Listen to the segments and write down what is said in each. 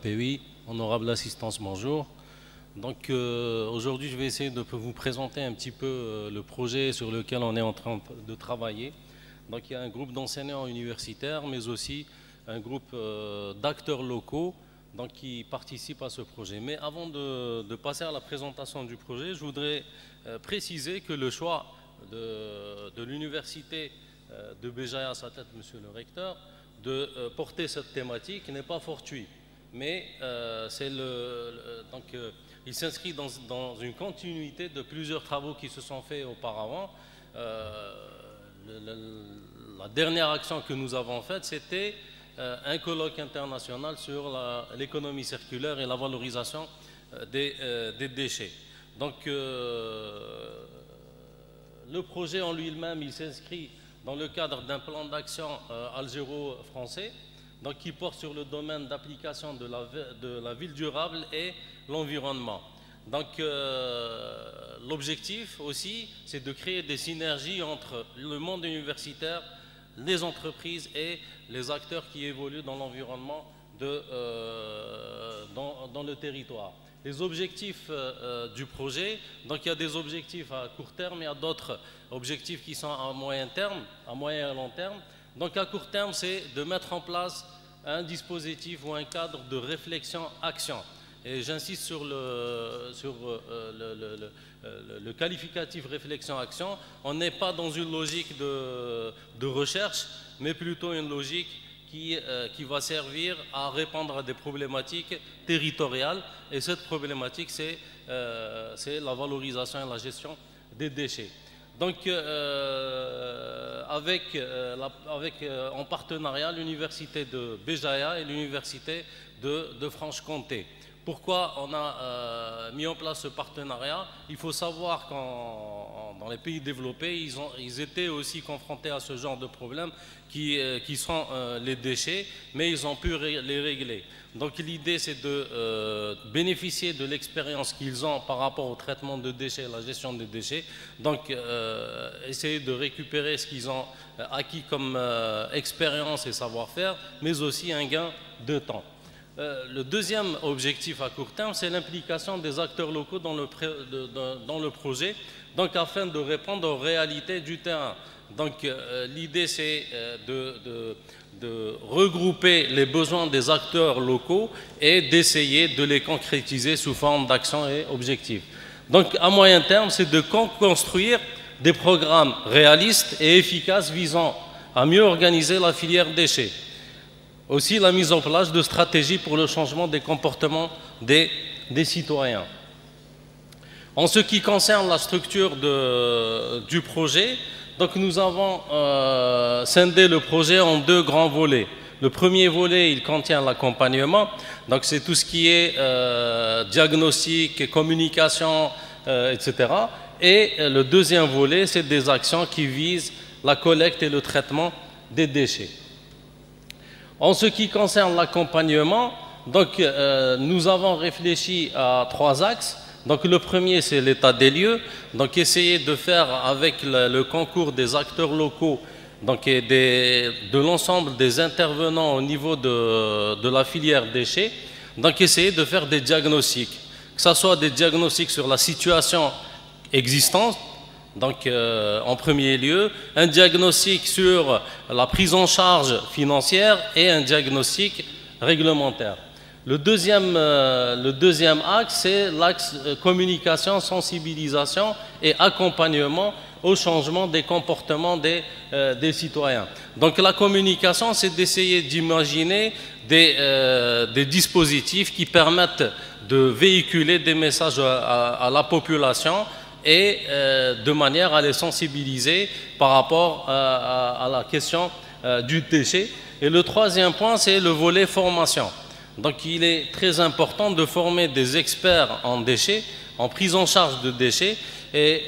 APUI, honorable assistance, bonjour. Donc aujourd'hui, je vais essayer de vous présenter un petit peu le projet sur lequel on est en train de travailler. Donc il y a un groupe d'enseignants universitaires, mais aussi un groupe d'acteurs locaux donc, qui participent à ce projet. Mais avant de passer à la présentation du projet, je voudrais préciser que le choix de l'université de Béjaïa à sa tête, monsieur le recteur, de porter cette thématique n'est pas fortuit. Mais il s'inscrit dans une continuité de plusieurs travaux qui se sont faits auparavant. La dernière action que nous avons faite, c'était un colloque international sur l'économie circulaire et la valorisation des déchets. Donc, le projet en lui-même, il s'inscrit dans le cadre d'un plan d'action algéro-français, donc qui porte sur le domaine d'application de la ville durable et l'environnement. Donc l'objectif aussi, c'est de créer des synergies entre le monde universitaire, les entreprises et les acteurs qui évoluent dans l'environnement dans le territoire. Les objectifs du projet, donc il y a des objectifs à court terme, il y a d'autres objectifs qui sont à moyen terme, à moyen et long terme. Donc à court terme, c'est de mettre en place un dispositif ou un cadre de réflexion-action. Et j'insiste sur le qualificatif réflexion-action. On n'est pas dans une logique de recherche, mais plutôt une logique qui va servir à répondre à des problématiques territoriales. Et cette problématique, c'est la valorisation et la gestion des déchets. Donc, en partenariat, l'université de Béjaïa et l'université de Franche-Comté. Pourquoi on a mis en place ce partenariat? Il faut savoir qu'en dans les pays développés, ils étaient aussi confrontés à ce genre de problèmes qui sont les déchets, mais ils ont pu les régler. Donc l'idée, c'est de bénéficier de l'expérience qu'ils ont par rapport au traitement de déchets, la gestion des déchets. Donc essayer de récupérer ce qu'ils ont acquis comme expérience et savoir-faire, mais aussi un gain de temps. Le deuxième objectif à court terme, c'est l'implication des acteurs locaux dans le projet, donc afin de répondre aux réalités du terrain. Donc l'idée, c'est de regrouper les besoins des acteurs locaux et d'essayer de les concrétiser sous forme d'actions et objectifs. Donc à moyen terme, c'est de construire des programmes réalistes et efficaces visant à mieux organiser la filière déchets. Aussi la mise en place de stratégies pour le changement des comportements des citoyens. En ce qui concerne la structure du projet, donc nous avons scindé le projet en deux grands volets. Le premier volet, il contient l'accompagnement, donc c'est tout ce qui est diagnostic, communication, etc. Et le deuxième volet, c'est des actions qui visent la collecte et le traitement des déchets. En ce qui concerne l'accompagnement, donc nous avons réfléchi à trois axes. Donc le premier, c'est l'état des lieux. Donc essayer de faire avec le concours des acteurs locaux, donc et de l'ensemble des intervenants au niveau de la filière déchets, donc essayer de faire des diagnostics, que ce soit des diagnostics sur la situation existante. Donc, en premier lieu, un diagnostic sur la prise en charge financière et un diagnostic réglementaire. Le deuxième axe, c'est l'axe communication, sensibilisation et accompagnement au changement des comportements des citoyens. Donc, la communication, c'est d'essayer d'imaginer des dispositifs qui permettent de véhiculer des messages à la population et de manière à les sensibiliser par rapport à la question du déchet. Et le troisième point, c'est le volet formation. Donc il est très important de former des experts en déchets, en prise en charge de déchets, et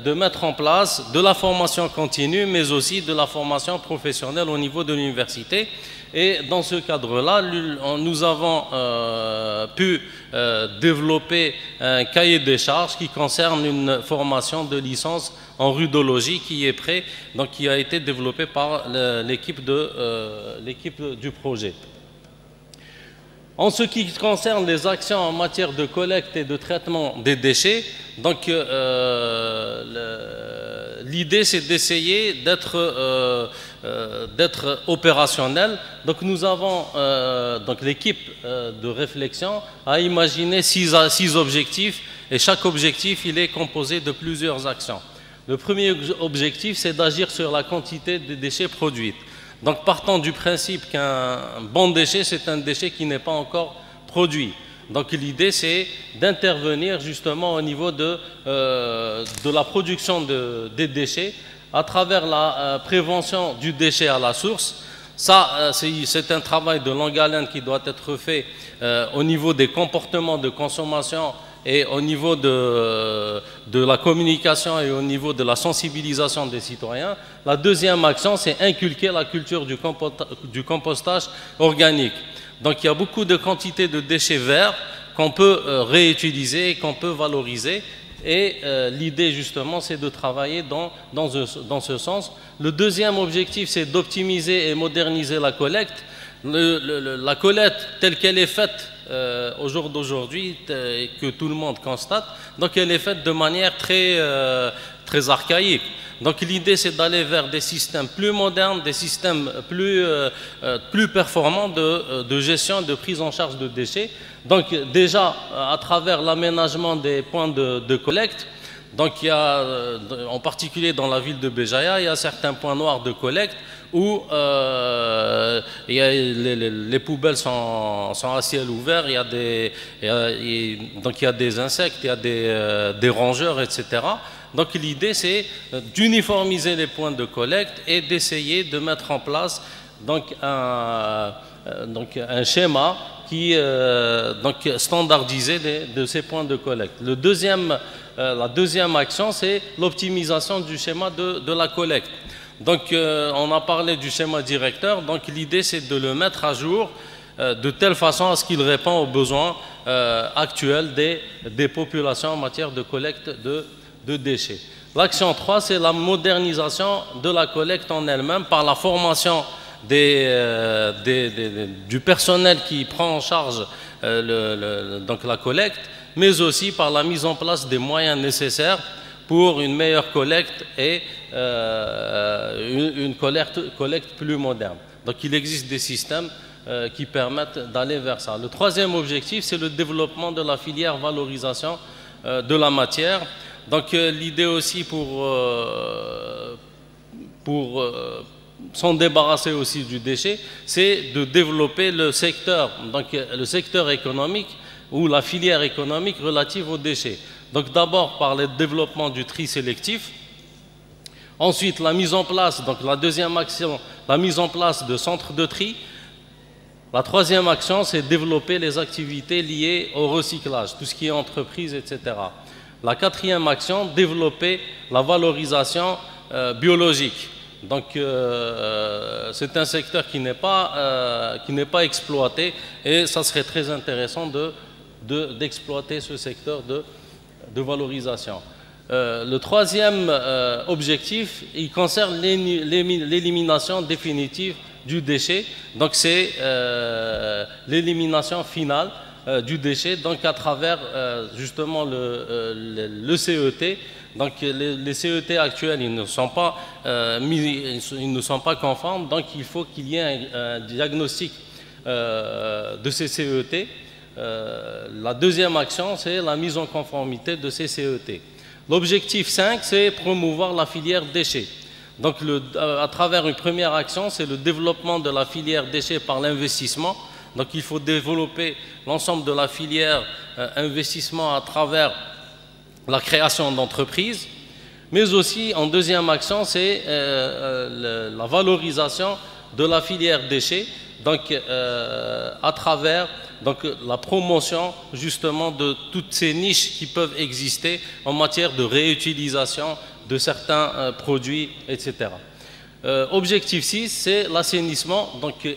de mettre en place de la formation continue, mais aussi de la formation professionnelle au niveau de l'université. Et dans ce cadre-là, nous avons pu développer un cahier des charges qui concerne une formation de licence en rudologie qui est prêt, donc qui a été développé par l'équipe du projet. En ce qui concerne les actions en matière de collecte et de traitement des déchets, donc l'idée c'est d'essayer d'être opérationnel. Donc nous avons, donc l'équipe de réflexion a imaginé six objectifs et chaque objectif il est composé de plusieurs actions. Le premier objectif c'est d'agir sur la quantité de déchets produits. Donc partant du principe qu'un bon déchet c'est un déchet qui n'est pas encore produit. Donc l'idée c'est d'intervenir justement au niveau de la production des déchets à travers la prévention du déchet à la source. Ça, c'est un travail de longue haleine qui doit être fait au niveau des comportements de consommation et au niveau de la communication et au niveau de la sensibilisation des citoyens. La deuxième action, c'est inculquer la culture du compostage organique. Donc il y a beaucoup de quantités de déchets verts qu'on peut réutiliser, qu'on peut valoriser. Et l'idée justement, c'est de travailler dans ce sens. Le deuxième objectif, c'est d'optimiser et moderniser la collecte. La collecte telle qu'elle est faite au jour d'aujourd'hui, que tout le monde constate, donc elle est faite de manière très archaïque. Donc l'idée c'est d'aller vers des systèmes plus modernes, des systèmes plus performants de gestion, de prise en charge de déchets. Donc déjà à travers l'aménagement des points de collecte, donc il y a en particulier dans la ville de Béjaïa, il y a certains points noirs de collecte où les poubelles sont à ciel ouvert, donc il y a des insectes, il y a des rongeurs, etc. Donc l'idée c'est d'uniformiser les points de collecte et d'essayer de mettre en place donc un schéma qui standardisé de ces points de collecte. La deuxième action c'est l'optimisation du schéma de la collecte. Donc on a parlé du schéma directeur, donc l'idée c'est de le mettre à jour de telle façon à ce qu'il répond aux besoins actuels des populations en matière de collecte de déchets. L'action 3, c'est la modernisation de la collecte en elle-même par la formation du personnel qui prend en charge donc la collecte, mais aussi par la mise en place des moyens nécessaires pour une meilleure collecte et une collecte plus moderne. Donc il existe des systèmes qui permettent d'aller vers ça. Le troisième objectif, c'est le développement de la filière valorisation de la matière. Donc l'idée aussi pour s'en débarrasser aussi du déchet, c'est de développer le secteur économique ou la filière économique relative aux déchets. Donc d'abord par le développement du tri sélectif, ensuite la mise en place, donc la deuxième action, la mise en place de centres de tri. La troisième action, c'est développer les activités liées au recyclage, tout ce qui est entreprise, etc. La quatrième action, développer la valorisation biologique. Donc c'est un secteur qui n'est pas exploité et ça serait très intéressant d'exploiter ce secteur de valorisation. Le troisième objectif, il concerne l'élimination définitive du déchet. Donc c'est l'élimination finale du déchet, donc à travers justement le CET. Donc les CET actuels, ils ne sont pas conformes, donc il faut qu'il y ait un diagnostic de ces CET. La deuxième action, c'est la mise en conformité de ces CET. L'objectif 5, c'est promouvoir la filière déchets. Donc à travers une première action, c'est le développement de la filière déchets par l'investissement. Donc il faut développer l'ensemble de la filière investissement à travers la création d'entreprises, mais aussi en deuxième action, c'est la valorisation de la filière déchets, donc à travers la promotion justement de toutes ces niches qui peuvent exister en matière de réutilisation de certains produits, etc. Objectif 6, c'est l'assainissement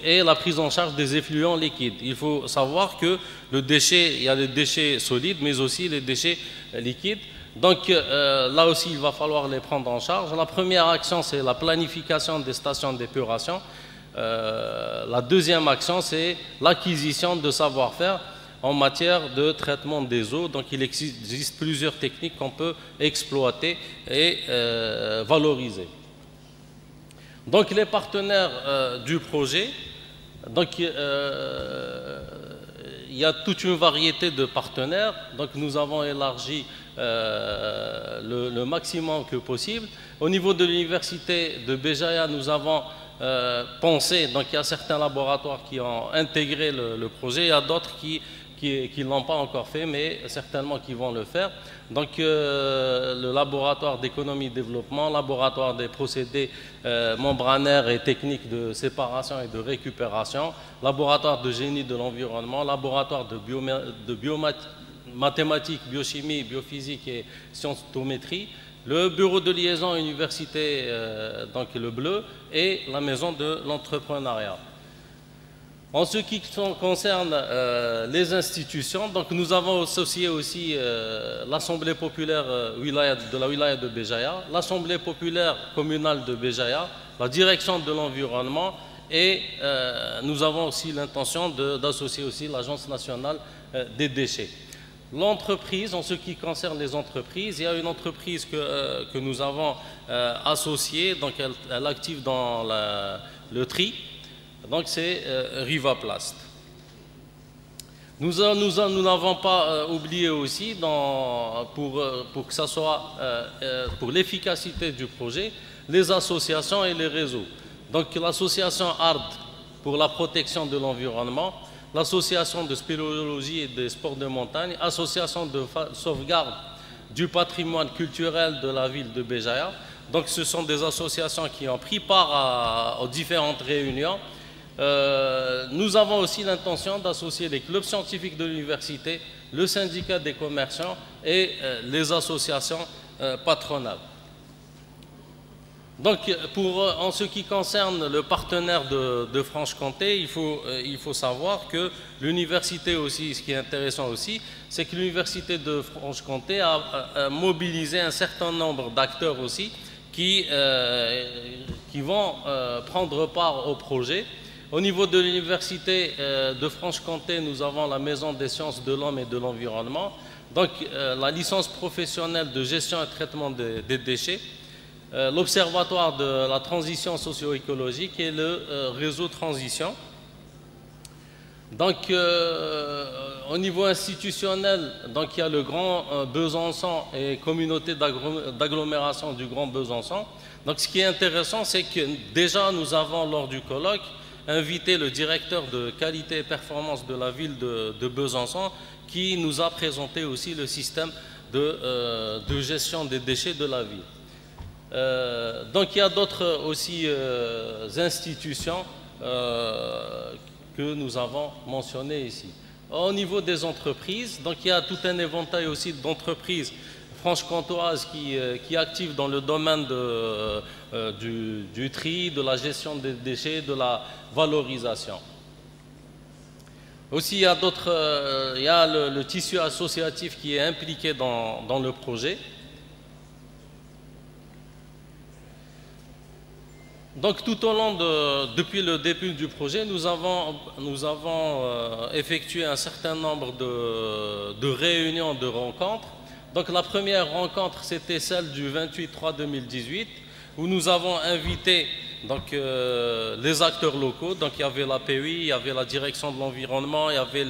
et la prise en charge des effluents liquides. Il faut savoir que le déchet, il y a les déchets solides, mais aussi les déchets liquides. Donc là aussi, il va falloir les prendre en charge. La première action, c'est la planification des stations d'épuration. la deuxième action, c'est l'acquisition de savoir-faire en matière de traitement des eaux. Donc il existe plusieurs techniques qu'on peut exploiter et valoriser. Donc les partenaires du projet, donc il y a toute une variété de partenaires. Donc nous avons élargi le maximum que possible. Au niveau de l'université de Béjaïa, nous avons pensé, donc il y a certains laboratoires qui ont intégré le projet, il y a d'autres qui ne l'ont pas encore fait, mais certainement qui vont le faire. Donc le laboratoire d'économie et développement, laboratoire des procédés membranaires et techniques de séparation et de récupération, laboratoire de génie de l'environnement, laboratoire de mathématiques, biochimie, biophysique et scientométrie, le bureau de liaison université, donc le bleu, et la maison de l'entrepreneuriat. En ce qui concerne les institutions, donc nous avons associé aussi l'Assemblée populaire de la wilaya de Béjaïa, l'Assemblée populaire communale de Béjaïa, la direction de l'environnement, et nous avons aussi l'intention d'associer aussi l'Agence nationale des déchets. L'entreprise, en ce qui concerne les entreprises, il y a une entreprise que nous avons associée, donc elle active dans le tri. Donc c'est Rivaplast. Nous n'avons pas oublié aussi, pour que ça soit pour l'efficacité du projet, les associations et les réseaux. Donc l'association ARD pour la protection de l'environnement, l'association de spéléologie et des sports de montagne, association de sauvegarde du patrimoine culturel de la ville de Béjaïa. Donc ce sont des associations qui ont pris part aux différentes réunions. Nous avons aussi l'intention d'associer les clubs scientifiques de l'université, le syndicat des commerçants et les associations patronales. Donc, en ce qui concerne le partenaire de Franche-Comté, il faut savoir que l'université aussi, ce qui est intéressant aussi, c'est que l'université de Franche-Comté a mobilisé un certain nombre d'acteurs aussi qui vont prendre part au projet. Au niveau de l'université de Franche-Comté, nous avons la Maison des sciences de l'homme et de l'environnement, donc la licence professionnelle de gestion et traitement des déchets, l'Observatoire de la transition socio-écologique et le réseau Transition. Donc, au niveau institutionnel, donc, il y a le Grand Besançon et communauté d'agglomération du Grand Besançon. Donc, ce qui est intéressant, c'est que déjà, nous avons, lors du colloque, invité le directeur de qualité et performance de la ville de Besançon, qui nous a présenté aussi le système de gestion des déchets de la ville. Donc il y a d'autres aussi institutions que nous avons mentionnées ici. Au niveau des entreprises, donc il y a tout un éventail aussi d'entreprises franche-comtoises qui activent dans le domaine du tri, de la gestion des déchets, de la valorisation. Aussi, il y a le tissu associatif qui est impliqué dans le projet. Donc tout au long depuis le début du projet, nous avons effectué un certain nombre de réunions, de rencontres. Donc la première rencontre, c'était celle du 28/3/2018, où nous avons invité donc, les acteurs locaux. Donc il y avait la PUI, il y avait la direction de l'environnement, il y avait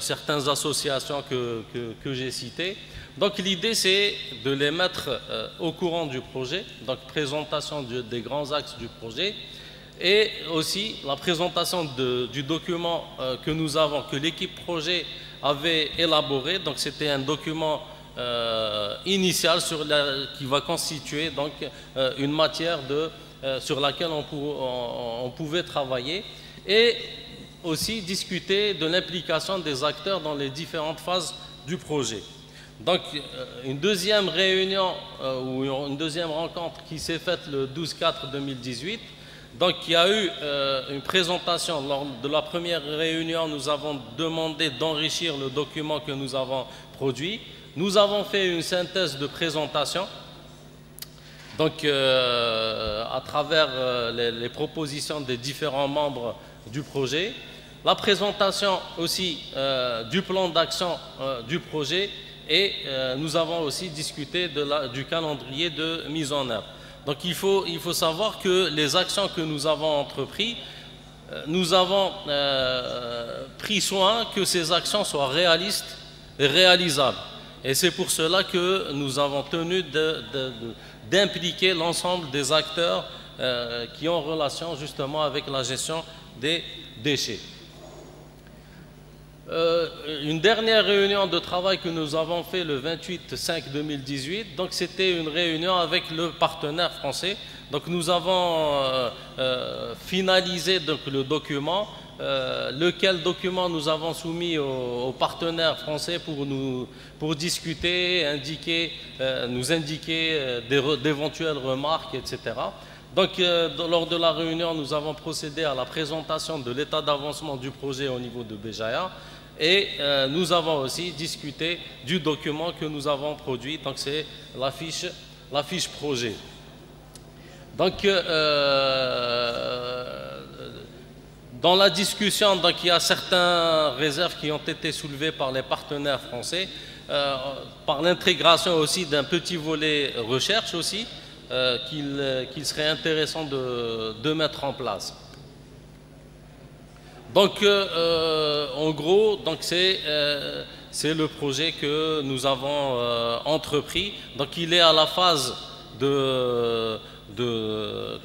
certaines associations que j'ai citées. Donc l'idée, c'est de les mettre au courant du projet, donc présentation des grands axes du projet, et aussi la présentation du document que l'équipe projet avait élaboré. Donc c'était un document initial qui va constituer donc, une matière sur laquelle on pouvait travailler, et aussi discuter de l'implication des acteurs dans les différentes phases du projet. Donc, une deuxième réunion ou une deuxième rencontre qui s'est faite le 12/4/2018. Donc, il y a eu une présentation. Lors de la première réunion, nous avons demandé d'enrichir le document que nous avons produit. Nous avons fait une synthèse de présentation. Donc, à travers les propositions des différents membres du projet, la présentation aussi du plan d'action du projet, et nous avons aussi discuté du calendrier de mise en œuvre. Donc, il faut savoir que les actions que nous avons entreprises, nous avons pris soin que ces actions soient réalistes et réalisables. Et c'est pour cela que nous avons tenu d'impliquer l'ensemble des acteurs qui ont relation justement avec la gestion des déchets. Une dernière réunion de travail que nous avons fait le 28/5/2018, donc c'était une réunion avec le partenaire français. Donc nous avons finalisé donc le document, lequel document nous avons soumis aux partenaires français pour discuter, nous indiquer d'éventuelles remarques, etc. Donc lors de la réunion, nous avons procédé à la présentation de l'état d'avancement du projet au niveau de Béjaïa, et nous avons aussi discuté du document que nous avons produit, donc c'est la fiche projet. Donc, dans la discussion, donc, il y a certaines réserves qui ont été soulevées par les partenaires français, par l'intégration aussi d'un petit volet recherche aussi, qu'il serait intéressant de mettre en place. Donc, en gros, c'est le projet que nous avons entrepris. Donc, il est à la phase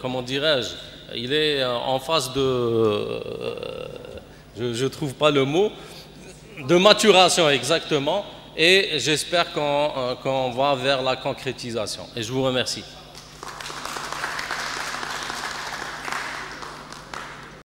comment dirais-je, il est en phase je trouve pas le mot, de maturation exactement, et j'espère qu'on va vers la concrétisation. Et je vous remercie.